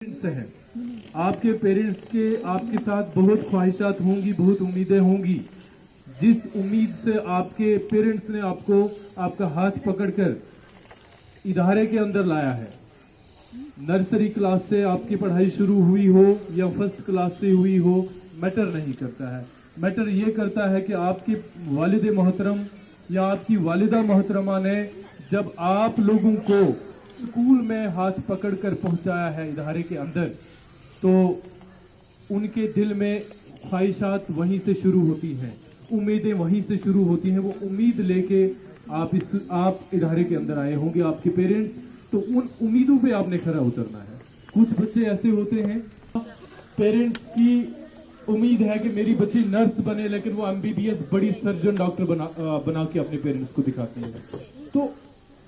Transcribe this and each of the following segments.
Parents हैं, आपके parents के आपके साथ बहुत ख्वाहिशात होंगी, बहुत उम्मीदें होंगी। जिस उम्मीद से आपके पेरेंट्स ने आपको आपका हाथ पकड़कर इदारे के अंदर लाया है, नर्सरी क्लास से आपकी पढ़ाई शुरू हुई हो या फर्स्ट क्लास से हुई हो, मैटर नहीं करता है। मैटर ये करता है कि आपके वालिद मोहतरम या आपकी वालिदा मोहतरमा ने जब आप लोगों को स्कूल में हाथ पकड़कर पहुंचाया है इदारे के अंदर, तो उनके दिल में ख्वाहिशात वहीं से शुरू होती हैं, उम्मीदें वहीं से शुरू होती हैं। वो उम्मीद लेके आप इदारे के अंदर आए होंगे, आपके पेरेंट्स, तो उन उम्मीदों पे आपने खरा उतरना है। कुछ बच्चे ऐसे होते हैं, पेरेंट्स की उम्मीद है कि मेरी बच्ची नर्स बने, लेकिन वो MBBS बड़ी सर्जन डॉक्टर बना के अपने पेरेंट्स को दिखाती है। तो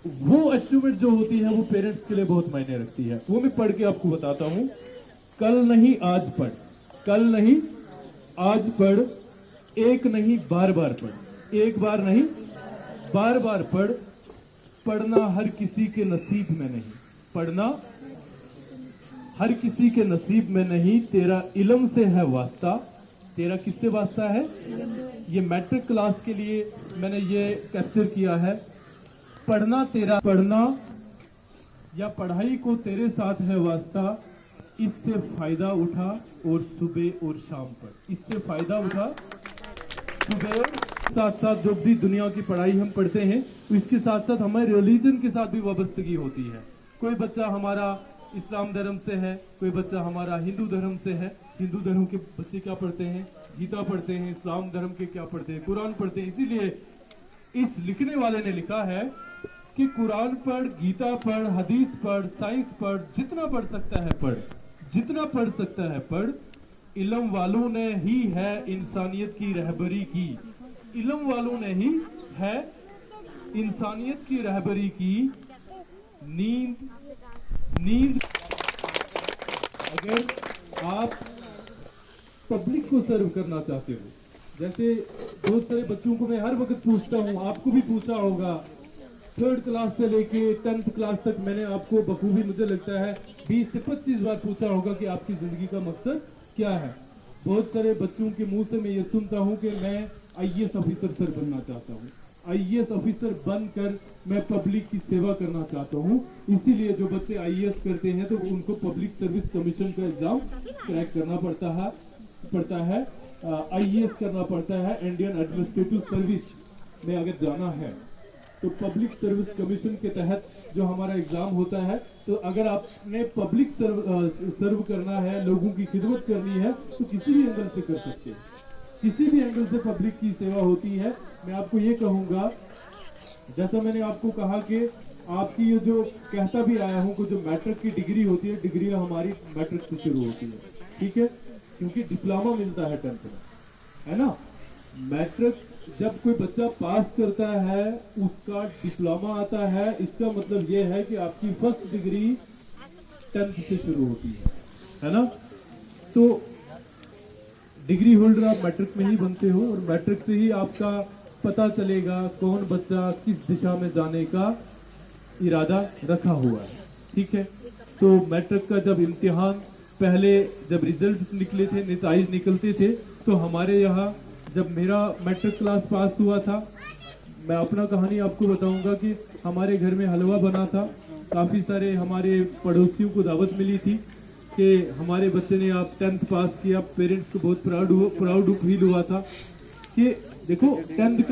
वो अचीवमेंट जो होती है वो पेरेंट्स के लिए बहुत मायने रखती है। वो मैं पढ़ के आपको बताता हूं। कल नहीं आज पढ़, कल नहीं आज पढ़, एक नहीं बार बार पढ़, एक बार नहीं बार बार पढ़, पढ़ना हर किसी के नसीब में नहीं, पढ़ना हर किसी के नसीब में नहीं, तेरा इल्म से है वास्ता। तेरा किससे वास्ता है? ये मैट्रिक क्लास के लिए मैंने ये कैप्चर किया है। पढ़ना तेरा, पढ़ना या पढ़ाई को तेरे साथ है वास्ता, इससे फायदा उठा और सुबह और शाम पढ़, इससे फायदा उठा सुबह और साथ साथ जो भी दुनिया की पढ़ाई हम पढ़ते हैं, तो इसके साथ साथ हमारे रिलीजन के साथ भी वाबस्तगी होती है। कोई बच्चा हमारा इस्लाम धर्म से है, कोई बच्चा हमारा हिंदू धर्म से है। हिंदू धर्म के बच्चे क्या पढ़ते हैं? गीता पढ़ते हैं। इस्लाम धर्म के क्या पढ़ते हैं? कुरान पढ़ते हैं। इसीलिए इस लिखने वाले ने लिखा है कि कुरान पढ़, गीता पढ़, हदीस पढ़, साइंस पढ़, जितना पढ़ सकता है पढ़, जितना पढ़ सकता है पढ़। इल्म वालों ने ही है इंसानियत की रहबरी की, इल्म वालों ने ही है इंसानियत की रहबरी की। नींद अगर आप पब्लिक को सर्व करना चाहते हो, जैसे बहुत सारे बच्चों को मैं हर वक्त पूछता हूँ, आपको भी पूछा होगा, 3rd क्लास से लेके 10th क्लास तक मैंने आपको बखूबी, मुझे लगता है 20 से 25 बार पूछा होगा कि आपकी जिंदगी का मकसद क्या है। बहुत सारे बच्चों के मुंह से मैं ये सुनता हूँ कि मैं IAS ऑफिसर सर बनना चाहता हूँ, IAS ऑफिसर बनकर मैं पब्लिक की सेवा करना चाहता हूँ। इसीलिए जो बच्चे IAS करते हैं तो उनको पब्लिक सर्विस कमीशन का एग्जाम क्रैक करना पड़ता है, IAS करना पड़ता है। इंडियन एडमिनिस्ट्रेटिव सर्विस में अगर जाना है तो पब्लिक सर्विस कमीशन के तहत जो हमारा एग्जाम होता है, तो अगर आपने पब्लिक सर्व करना है, लोगों की खिदमत करनी है, तो किसी भी एंगल से कर सकते हैं, किसी भी एंगल से पब्लिक की सेवा होती है। मैं आपको ये कहूंगा, जैसा मैंने आपको कहा कि आपकी ये जो कहता भी आया हूं कि जो मैट्रिक की डिग्री होती है, डिग्री हमारी मैट्रिक से शुरू होती है, ठीक है, क्योंकि डिप्लोमा मिलता है 10th में, है ना। मैट्रिक जब कोई बच्चा पास करता है उसका डिप्लोमा आता है, इसका मतलब ये है कि आपकी फर्स्ट डिग्री 10th से शुरू होती है ना। तो डिग्री होल्डर आप मैट्रिक में ही बनते हो, और मैट्रिक से ही आपका पता चलेगा कौन बच्चा किस दिशा में जाने का इरादा रखा हुआ है, ठीक है। तो मैट्रिक का जब इम्तिहान, पहले जब रिजल्ट्स निकले थे, नतीजे निकलते थे, तो हमारे यहाँ जब मेरा मैट्रिक क्लास पास हुआ था, मैं अपना कहानी आपको बताऊंगा कि हमारे घर में हलवा बना था। काफ़ी सारे हमारे पड़ोसियों को दावत मिली थी कि हमारे बच्चे ने आप 10th पास किया। पेरेंट्स को बहुत प्राउड फील हुआ था कि देखो 10th